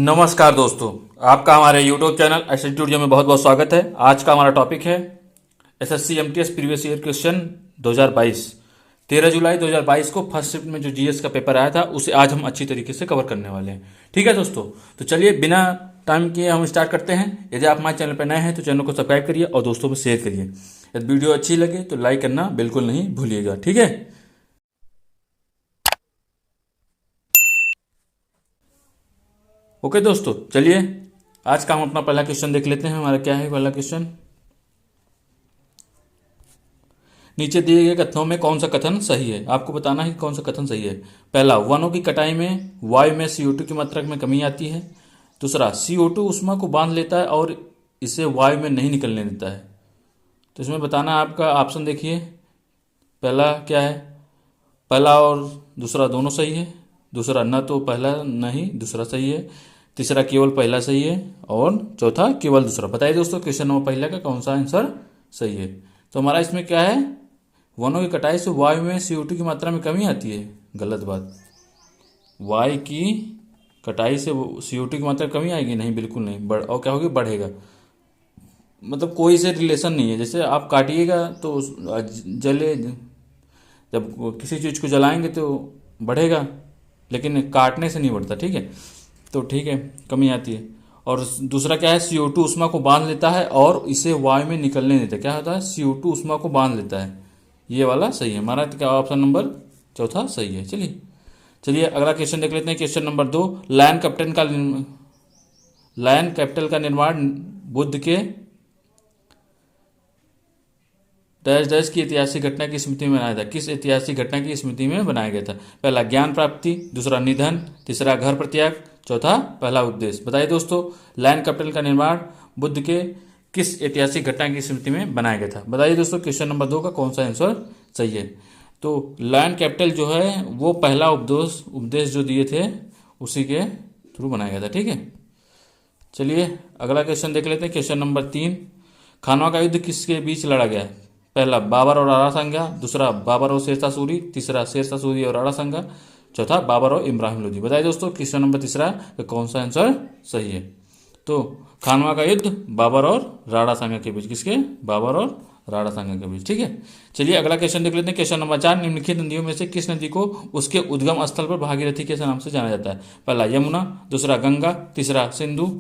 नमस्कार दोस्तों, आपका हमारे YouTube चैनल एसएसट्यूडियो में बहुत बहुत स्वागत है। आज का हमारा टॉपिक है SSC MTS previous year question 2022। 13 जुलाई 2022 को फर्स्ट शिफ्ट में जो जीएस का पेपर आया था उसे आज हम अच्छी तरीके से कवर करने वाले हैं। ठीक है दोस्तों, तो चलिए बिना टाइम किए हम स्टार्ट करते हैं। यदि आप हमारे चैनल पर नए हैं तो चैनल को सब्सक्राइब करिए और दोस्तों में शेयर करिए। यदि वीडियो अच्छी लगे तो लाइक करना बिल्कुल नहीं भूलिएगा। ठीक है, ओके दोस्तों, चलिए आज का हम अपना पहला क्वेश्चन देख लेते हैं। हमारा क्या है पहला क्वेश्चन? नीचे दिए गए कथनों में कौन सा कथन सही है? आपको बताना है कि कौन सा कथन सही है। पहला, वनों की कटाई में वायु में CO2 की मात्रा में कमी आती है। दूसरा, CO2 ऊष्मा को बांध लेता है और इसे वायु में नहीं निकलने देता है। तो इसमें बताना है आपका ऑप्शन देखिए, पहला क्या है? पहला और दूसरा दोनों सही है। दूसरा न तो पहला नहीं दूसरा सही है। तीसरा केवल पहला सही है और चौथा केवल दूसरा। बताइए दोस्तों क्वेश्चन नंबर पहला का कौन सा आंसर सही है? तो हमारा इसमें क्या है? वनों की कटाई से वायु में CO2 की मात्रा में कमी आती है। गलत बात। वायु की कटाई से CO2 की मात्रा कमी आएगी? नहीं, बिल्कुल नहीं। और क्या होगी? बढ़ेगा। मतलब कोई से रिलेशन नहीं है। जैसे आप काटिएगा तो जले, जब किसी चीज़ को जलाएंगे तो बढ़ेगा, लेकिन काटने से नहीं बढ़ता। ठीक है, तो ठीक है, कमी आती है। और दूसरा क्या है? CO2 ऊष्मा को बांध लेता है और इसे वायु में निकलने देता है। क्या होता है? CO2 ऊष्मा को बांध लेता है। ये वाला सही है हमारा। क्या ऑप्शन नंबर चौथा सही है। चलिए अगला क्वेश्चन देख लेते हैं। क्वेश्चन नंबर 2, लायन कैपिटल का निर्माण बुद्ध के डैश डैश की ऐतिहासिक घटना की स्मृति में बनाया था। किस ऐतिहासिक घटना की स्मृति में बनाया गया था? पहला, ज्ञान प्राप्ति। दूसरा, निधन। तीसरा, घर परित्याग। चौथा, पहला उद्देश्य। बताइए दोस्तों, लायन कैपिटल का निर्माण बुद्ध के किस ऐतिहासिक घटना की स्मृति में बनाया गया था? बताइए दोस्तों क्वेश्चन नंबर 2 का कौन सा आंसर सही है? तो लायन कैपिटल जो है वो पहला उपदेश जो दिए थे उसी के थ्रू बनाया गया था। ठीक है, चलिए अगला क्वेश्चन देख लेते हैं। क्वेश्चन नंबर 3, खानवा का युद्ध किसके बीच लड़ा गया? पहला, बाबर और आरा संगा। दूसरा, बाबर और शेरशाह सूरी। तीसरा, शेरशाह सूरी और आरा संगा। चौथा, बाबर और इब्राहिम लोदी। बताइए दोस्तों क्वेश्चन नंबर तीसरा का कौन सा आंसर सही है? तो खानवा का युद्ध बाबर और राणा सांगा के बीच। किसके? बाबर और राणा सांगा के बीच। ठीक है, चलिए अगला क्वेश्चन देख लेते हैं। क्वेश्चन नंबर 4, निम्नलिखित नदियों में से किस नदी को उसके उद्गम स्थल पर भागीरथी के नाम से जाना जाता है? पहला, यमुना। दूसरा, गंगा। तीसरा, सिंधु।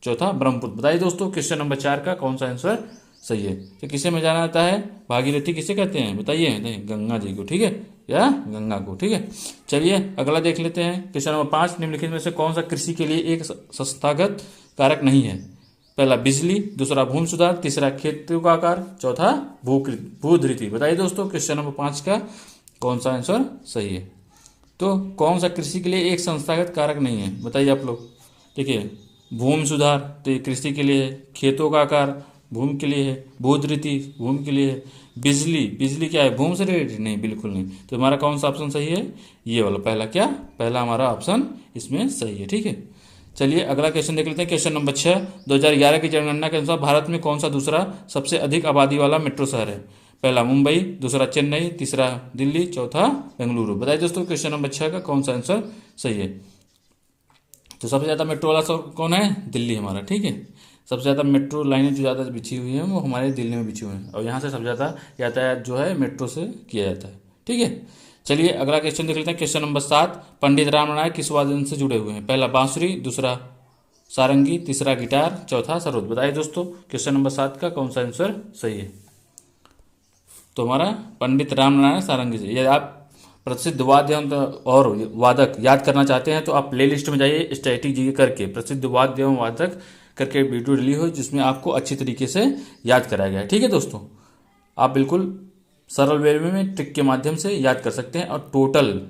चौथा, ब्रह्मपुत्र। बताइए दोस्तों क्वेश्चन नंबर 4 का कौन सा आंसर सही है? तो किसे में जाना जाता है? भागीरथी किसे कहते हैं बताइए? नहीं, गंगा जी को। ठीक है, या गंगा को। ठीक है, चलिए अगला देख लेते हैं। क्वेश्चन नंबर 5, निम्नलिखित में से कौन सा कृषि के लिए एक संस्थागत कारक नहीं है? पहला, बिजली। दूसरा, भूमि सुधार। तीसरा, खेतों का आकार। चौथा, भूधृति। बताइए दोस्तों क्वेश्चन नंबर 5 का कौन सा आंसर सही है? तो कौन सा कृषि के लिए एक संस्थागत कारक नहीं है? बताइए आप लोग। देखिए, भूमि सुधार तो ये कृषि के लिए है। खेतों का आकार भूमि के लिए है। भूधृति भूमि के लिए है। बिजली क्या है? भूमि से रिलेटेड? नहीं, बिल्कुल नहीं। तो हमारा कौन सा ऑप्शन सही है? ये वाला पहला। क्या? पहला हमारा ऑप्शन इसमें सही है। ठीक है, चलिए अगला क्वेश्चन देख लेते हैं। क्वेश्चन नंबर 6, 2011 की जनगणना के अनुसार भारत में कौन सा दूसरा सबसे अधिक आबादी वाला मेट्रो शहर है? पहला, मुंबई। दूसरा, चेन्नई। तीसरा, दिल्ली। चौथा, बेंगलुरु। बताइए दोस्तों क्वेश्चन नंबर 6 का कौन सा आंसर सही है? तो सबसे ज़्यादा मेट्रो वाला कौन है? दिल्ली हमारा। ठीक है, सबसे ज़्यादा मेट्रो लाइनें जो ज़्यादा बिछी हुई हैं वो हमारे दिल्ली में बिछी हुई हैं और यहाँ से सबसे ज़्यादा यातायात जो है मेट्रो से किया जाता है। ठीक है, चलिए अगला क्वेश्चन देख लेते हैं। क्वेश्चन नंबर 7, पंडित रामनाथ नायक किस वादन से जुड़े हुए हैं? पहला, बांसुरी। दूसरा, सारंगी। तीसरा, गिटार। चौथा, सरोद। बताइए दोस्तों क्वेश्चन नंबर 7 का कौन सा आंसर सही है? तो हमारा पंडित रामनाथ नायक सारंगी से। यदि आप प्रसिद्ध वाद्य यंत्र और वादक याद करना चाहते हैं तो आप प्ले लिस्ट में जाइए, स्टैटिक जी करके प्रसिद्ध वाद्य एवं वादक करके वीडियो रिलीज हुई जिसमें आपको अच्छी तरीके से याद कराया गया है। ठीक है दोस्तों, आप बिल्कुल सरल वे में ट्रिक के माध्यम से याद कर सकते हैं और टोटल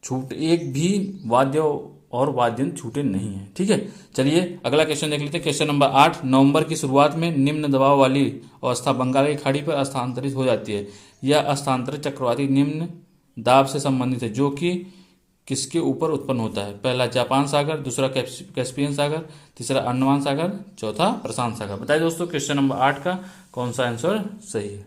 छूट एक भी वाद्य और वाद्यंत्र छूटे नहीं है। ठीक है, चलिए अगला क्वेश्चन देख लेते हैं। क्वेश्चन नंबर 8, नवंबर की शुरुआत में निम्न दबाव वाली अवस्था बंगाल की खाड़ी पर स्थानांतरित हो जाती है। यह स्थानांतरित चक्रवाती निम्न दाब से संबंधित है जो कि किसके ऊपर उत्पन्न होता है? पहला, जापान सागर। दूसरा, कैस्पियन सागर। तीसरा, अंडमान सागर। चौथा, प्रशांत सागर। बताइए दोस्तों क्वेश्चन नंबर 8 का कौन सा आंसर सही है?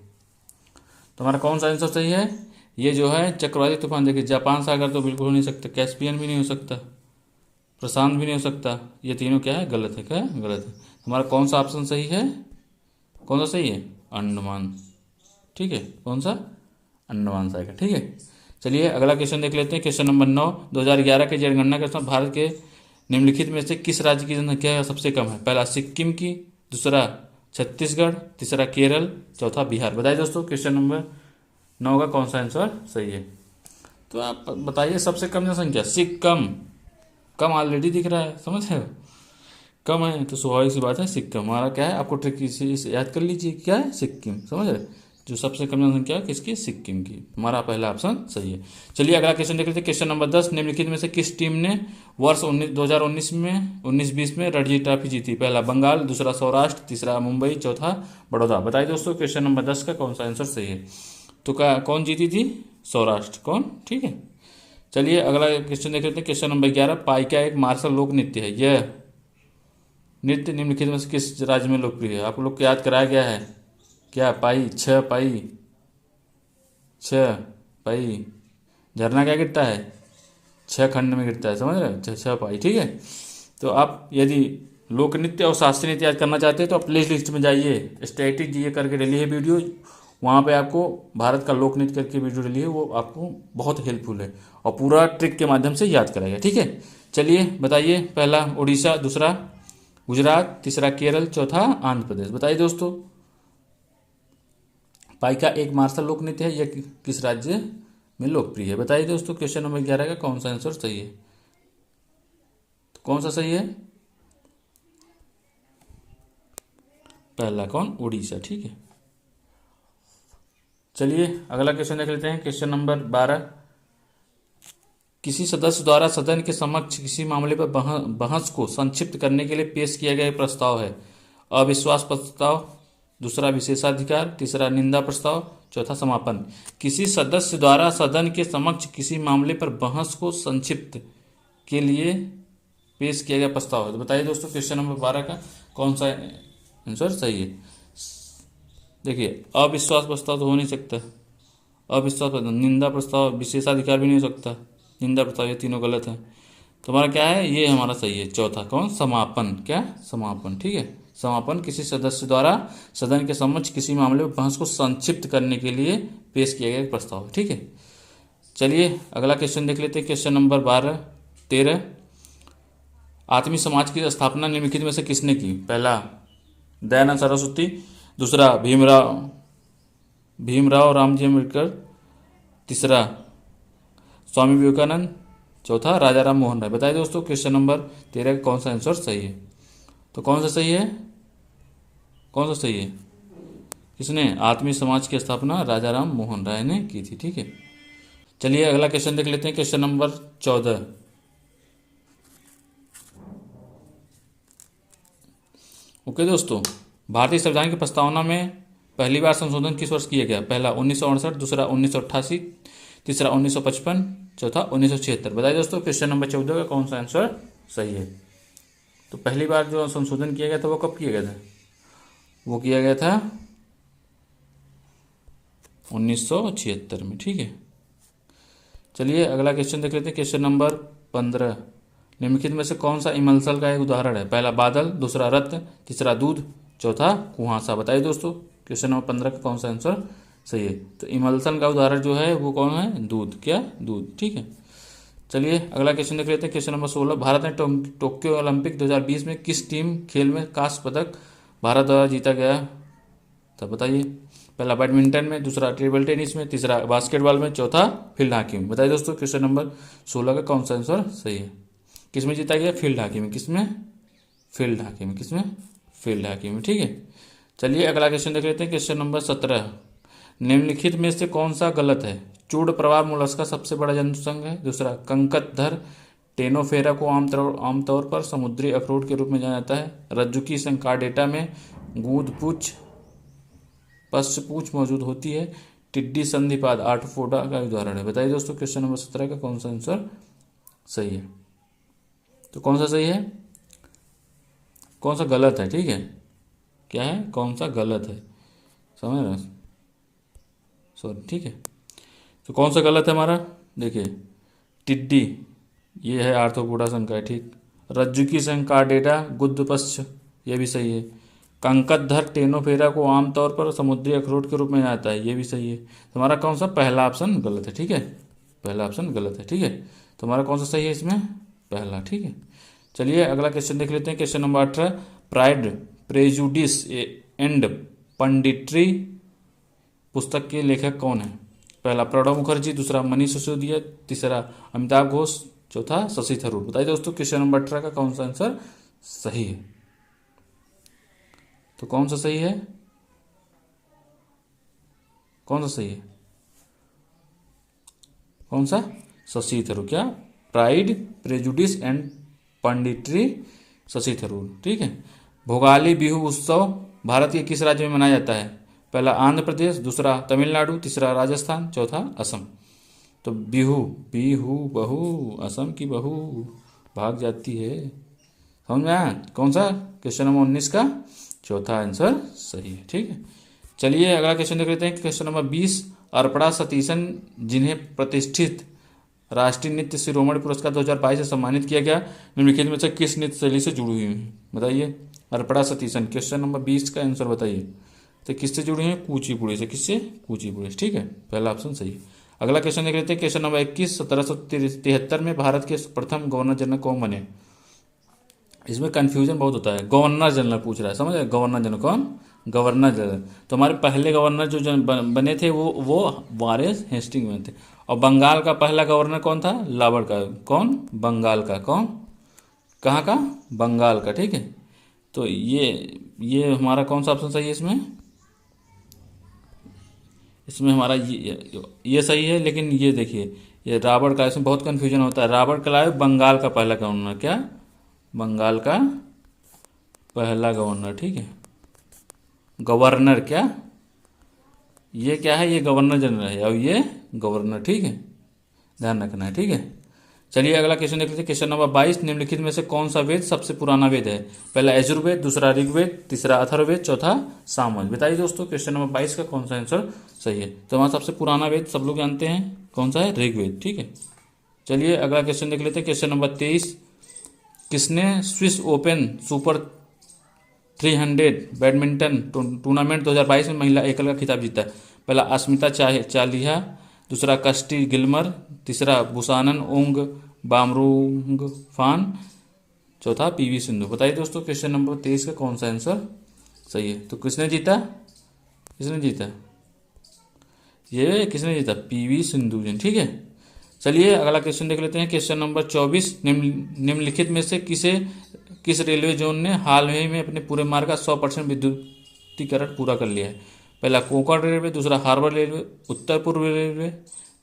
तो हमारा कौन सा आंसर सही है? ये जो है चक्रवाती तूफान। देखिए, जापान सागर तो बिल्कुल हो नहीं सकता, कैस्पियन भी नहीं हो सकता, प्रशांत भी नहीं हो सकता। ये तीनों क्या है, गलत है। क्या है, गलत है। हमारा कौन सा ऑप्शन सही है, कौन सा सही है, अंडमान। ठीक है, कौन सा, अंडमान सागर। ठीक है, चलिए अगला क्वेश्चन देख लेते हैं। क्वेश्चन नंबर 9, 2011 की जनगणना के अनुसार भारत के निम्नलिखित में से किस राज्य की जनसंख्या सबसे कम है? पहला सिक्किम की, दूसरा छत्तीसगढ़, तीसरा केरल, चौथा बिहार। बताइए दोस्तों क्वेश्चन नंबर 9 का कौन सा आंसर सही है? तो आप बताइए, सबसे कम जनसंख्या सिक्किम। कम ऑलरेडी दिख रहा है, समझ रहे हो, कम है तो स्वाभाविक सी बात है सिक्किम। हमारा क्या है, आपको ट्रिक इसे याद कर लीजिए, क्या है, सिक्किम। समझ रहे, जो सबसे कम जनसंख्या है किसकी, सिक्किम की। हमारा पहला ऑप्शन सही है। चलिए अगला क्वेश्चन देख लेते हैं। क्वेश्चन नंबर 10, निम्नलिखित में से किस टीम ने वर्ष 2019 में 19-20 में रणजी ट्रॉफी जीती? पहला बंगाल, दूसरा सौराष्ट्र, तीसरा मुंबई, चौथा बड़ौदा। बताइए दोस्तों क्वेश्चन नंबर 10 का कौन सा आंसर सही है? तो कौन जीती थी? सौराष्ट्र। कौन? ठीक है, चलिए अगला क्वेश्चन देख लेते हैं। क्वेश्चन नंबर 11, पाइका एक मार्शल लोक नृत्य है। यह नृत्य निम्नलिखित में से किस राज्य में लोकप्रिय है? आप लोग को याद कराया गया है क्या? पाई, छह पाई, छह पाई। झरना क्या गिरता है? छह खंड में गिरता है, समझ रहे हो, छह पाई। ठीक है, तो आप यदि लोक नृत्य और शास्त्रीय नृत्य याद करना चाहते हैं तो आप प्ले लिस्ट में जाइए, स्टैटिक जी करके डली है वीडियो, वहाँ पे आपको भारत का लोक नृत्य करके वीडियो डली है, वो आपको बहुत हेल्पफुल है और पूरा ट्रिक के माध्यम से याद कराएगा। ठीक है, चलिए बताइए, पहला उड़ीसा, दूसरा गुजरात, तीसरा केरल, चौथा आंध्र प्रदेश। बताइए दोस्तों, पाइका एक मार्शल लोक नृत्य है, यह किस राज्य में लोकप्रिय है? बताइए दोस्तों क्वेश्चन नंबर 11 का कौन सा आंसर सही है? तो कौन सा सही है? पहला कौन? उड़ीसा। ठीक है, चलिए अगला क्वेश्चन देख लेते हैं। क्वेश्चन नंबर 12, किसी सदस्य द्वारा सदन के समक्ष किसी मामले पर बहस को संक्षिप्त करने के लिए पेश किया गया प्रस्ताव है? अविश्वास प्रस्ताव, दूसरा विशेषाधिकार, तीसरा निंदा प्रस्ताव, चौथा समापन। किसी सदस्य द्वारा सदन के समक्ष किसी मामले पर बहस को संक्षिप्त के लिए पेश किया गया प्रस्ताव है। तो बताइए दोस्तों क्वेश्चन नंबर 12 का कौन सा आंसर सही है? देखिए, अविश्वास प्रस्ताव तो हो नहीं सकता, अविश्वास प्रस्ताव, निंदा प्रस्ताव, विशेषाधिकार भी नहीं हो सकता, निंदा प्रस्ताव, ये तीनों गलत है। तो हमारा क्या है, ये हमारा सही है, चौथा कौन? समापन। क्या? समापन। ठीक है, समापन किसी सदस्य द्वारा सदन के समक्ष किसी मामले में बहस को संक्षिप्त करने के लिए पेश किया गया प्रस्ताव है। ठीक है, चलिए अगला क्वेश्चन देख लेते हैं। क्वेश्चन नंबर 13, आत्मीय समाज की स्थापना निम्नलिखित में से किसने की? पहला दयानंद सरस्वती, दूसरा भीमराव रामजी अम्बेडकर, तीसरा स्वामी विवेकानंद, चौथा राजा राम मोहन राय। बताइए दोस्तों क्वेश्चन नंबर 13 का कौन सा आंसर सही है? तो कौन सा सही है? कौन सा सही है? किसने आत्मीय समाज की स्थापना? राजा राम मोहन राय ने की थी। ठीक है, चलिए अगला क्वेश्चन देख लेते हैं। क्वेश्चन नंबर 14, ओके दोस्तों, भारतीय संविधान की प्रस्तावना में पहली बार संशोधन किस वर्ष किया गया? पहला 1968, दूसरा 1988, तीसरा 1955, चौथा 1976। बताइए दोस्तों क्वेश्चन नंबर 14 का कौन सा आंसर सही है? तो पहली बार जो संशोधन किया गया था वो कब किया गया था? वो किया गया था 1976 में। ठीक है, चलिए अगला क्वेश्चन देख लेते हैं। क्वेश्चन नंबर 15, निम्नलिखित में से कौन सा इमल्सल का एक उदाहरण है? पहला बादल, दूसरा रत्न, तीसरा दूध, चौथा कुहासा। बताइए दोस्तों क्वेश्चन नंबर 15 का कौन सा आंसर सही है? तो इमल्सन का उदाहरण जो है वो कौन है? दूध। क्या? दूध। ठीक है, चलिए अगला क्वेश्चन देख लेते हैं। क्वेश्चन नंबर 16, भारत ने टोक्यो ओलंपिक 2020 में किस टीम खेल में कांस्य पदक भारत द्वारा जीता गया था? बताइए, पहला बैडमिंटन में, दूसरा टेबल टेनिस में, तीसरा बास्केटबॉल में, चौथा फील्ड हॉकी में। बताइए दोस्तों क्वेश्चन नंबर 16 का कौन सा आंसर सही है? किस में जीता गया? फील्ड हॉकी में। किस में? फील्ड हॉकी में। किस में? फील्ड हॉकी में। ठीक है, चलिए अगला क्वेश्चन देख लेते हैं। क्वेश्चन नंबर 17, निम्नलिखित में से कौन सा गलत है? चूड़ प्रवाह मोलस्क का सबसे बड़ा जंतु संघ है। दूसरा कंकतधर टेनोफेरा को आमतौर पर समुद्री अखरोट के रूप में जाना जाता है। रज्जुकी संकार्डेटा में गूंदपूछ पश्चपूछ मौजूद होती है। टिड्डी संधिपाद आर्थ्रोपोडा का उदाहरण है। बताइए दोस्तों क्वेश्चन नंबर 17 का कौन सा आंसर सही है? तो कौन सा सही है, कौन सा गलत है? ठीक है, क्या है, कौन सा गलत है, समझ रहे? सॉरी, ठीक है, तो कौन सा गलत है हमारा? देखिए टिड्डी, ये है आर्थ्रोपोडा संघ का, ठीक। रज्जु की संग कार्डेटा गुदपश्च, ये भी सही है। कंकतधर टेनोफेरा को आमतौर पर समुद्री अखरोट के रूप में जाता है, ये भी सही है। तुम्हारा कौन सा? पहला ऑप्शन गलत है, ठीक है, पहला ऑप्शन गलत है, ठीक है। तुम्हारा कौन सा सही है इसमें? पहला, ठीक है। चलिए अगला क्वेश्चन देख लेते हैं, question number 18। Pride, prejudice and punditry पुस्तक के लेखक कौन है? पहला प्रणब मुखर्जी, दूसरा मनीष सिसोदिया, तीसरा अमिताभ घोष, चौथा शशि थरूर। बताइए दोस्तों क्वेश्चन नंबर 18 का कौन सा आंसर सही है? तो कौन सा सही है? कौन सा सही है? कौन सा? शशि थरूर। क्या? Pride, prejudice and punditry, Shashi Tharoor, ठीक है। भोगाली बिहू उत्सव भारत के किस राज्य में मनाया जाता है? पहला आंध्र प्रदेश, दूसरा तमिलनाडु, तीसरा राजस्थान, चौथा असम। तो बिहू, बिहू बहू, असम की बहू भाग जाती है, समझ में आया? कौन सा? क्वेश्चन नंबर 19 का चौथा आंसर सही है, ठीक है। चलिए अगला क्वेश्चन देख लेते हैं, क्वेश्चन नंबर 20। अर्पणा सतीशन, जिन्हें प्रतिष्ठित राष्ट्रीय नृत्य शिरोमणि पुरस्कार 2022 से सम्मानित किया गया, निम्नलिखित में से किस नृत्य शैली से जुड़ी हुई है? बताइए। अर्पणा सतीशन, क्वेश्चन नंबर 20 का आंसर बताइए। तो किससे जुड़ी हैं? कुचिपुड़ी से। किससे? कुचिपुड़ी से, ठीक है, पहला ऑप्शन सही है। अगला क्वेश्चन देख लेते हैं, क्वेश्चन नंबर 21। 1773 में भारत के प्रथम गवर्नर जनरल कौन बने? इसमें कंफ्यूजन बहुत होता है। गवर्नर जनरल पूछ रहा है, समझ गए? गवर्नर जनरल कौन? Governor general. तो हमारे पहले गवर्नर जो बने थे वो वारेस हेस्टिंग में थे। और बंगाल का पहला गवर्नर कौन था? लावड़ का। कौन? बंगाल का। कौन? कहाँ का? बंगाल का, ठीक है। तो ये हमारा कौन सा ऑप्शन सही है इसमें? इसमें हमारा ये सही है, लेकिन ये देखिए, ये रावण का, इसमें बहुत कन्फ्यूजन होता है। रावण का लाए बंगाल का पहला गवर्नर। क्या? बंगाल का पहला गवर्नर, ठीक है। गवर्नर, क्या? ये क्या है? ये गवर्नर जनरल है और ये गवर्नर, ठीक है, ध्यान रखना है, ठीक है। चलिए अगला क्वेश्चन देख लेते हैं, क्वेश्चन नंबर 22। निम्नलिखित में से कौन सा वेद सबसे पुराना वेद है? पहला यजुर्वेद, दूसरा ऋग्वेद, तीसरा अथर्ववेद, चौथा सामवेद। बताइए दोस्तों क्वेश्चन नंबर 22 का कौन सा आंसर सही है? तो हमारा सबसे पुराना वेद सब लोग जानते हैं कौन सा है? ऋग्वेद, ठीक है। चलिए अगला क्वेश्चन देख लेते हैं, क्वेश्चन नंबर 23। किसने Swiss open super 300 badminton tournament 2022 में महिला एकल का खिताब जीता है? पहला अस्मिता चालिहा, दूसरा कस्टी गिलमर, तीसरा बुसानन ओंग बामरुंग फान, चौथा पीवी सिंधु। बताइए दोस्तों क्वेश्चन नंबर 23 का कौन सा आंसर सही है? तो किसने जीता? किसने जीता? ये किसने जीता? पीवी सिंधु जी, ठीक है। चलिए अगला क्वेश्चन देख लेते हैं, क्वेश्चन नंबर 24। निम्नलिखित में से किस रेलवे जोन ने हाल ही में अपने पूरे मार्ग का 100% विद्युतीकरण पूरा कर लिया है? पहला कोंकण रेलवे, दूसरा हार्बर रेलवे, उत्तर पूर्व रेलवे,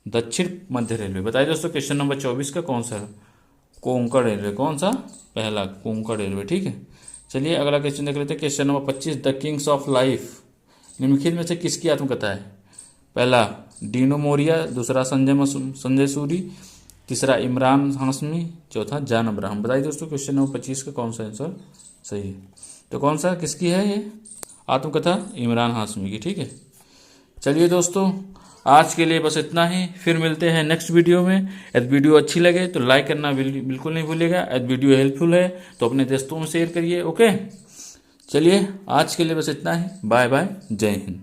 दक्षिण मध्य रेलवे। बताइए दोस्तों क्वेश्चन नंबर 24 का कौन सा है? कोंकण रेलवे। कौन सा? पहला कोंकण रेलवे, ठीक है। चलिए अगला क्वेश्चन देख लेते हैं, question number 25। The Kings of life निम्नलिखित में से किसकी आत्मकथा है? पहला डीनो मोरिया, दूसरा संजय सूरी, तीसरा इमरान हाशमी, चौथा जॉन अब्राहम। बताइए दोस्तों क्वेश्चन नंबर 25 का कौन सा आंसर सही है? तो कौन सा, किसकी है ये आत्मकथा? इमरान हाशमी की, ठीक है। चलिए दोस्तों आज के लिए बस इतना ही, फिर मिलते हैं नेक्स्ट वीडियो में। यदि वीडियो अच्छी लगे तो लाइक करना बिल्कुल नहीं भूलिएगा। यदि वीडियो हेल्पफुल है तो अपने दोस्तों में शेयर करिए, ओके। चलिए आज के लिए बस इतना ही, बाय बाय, जय हिंद।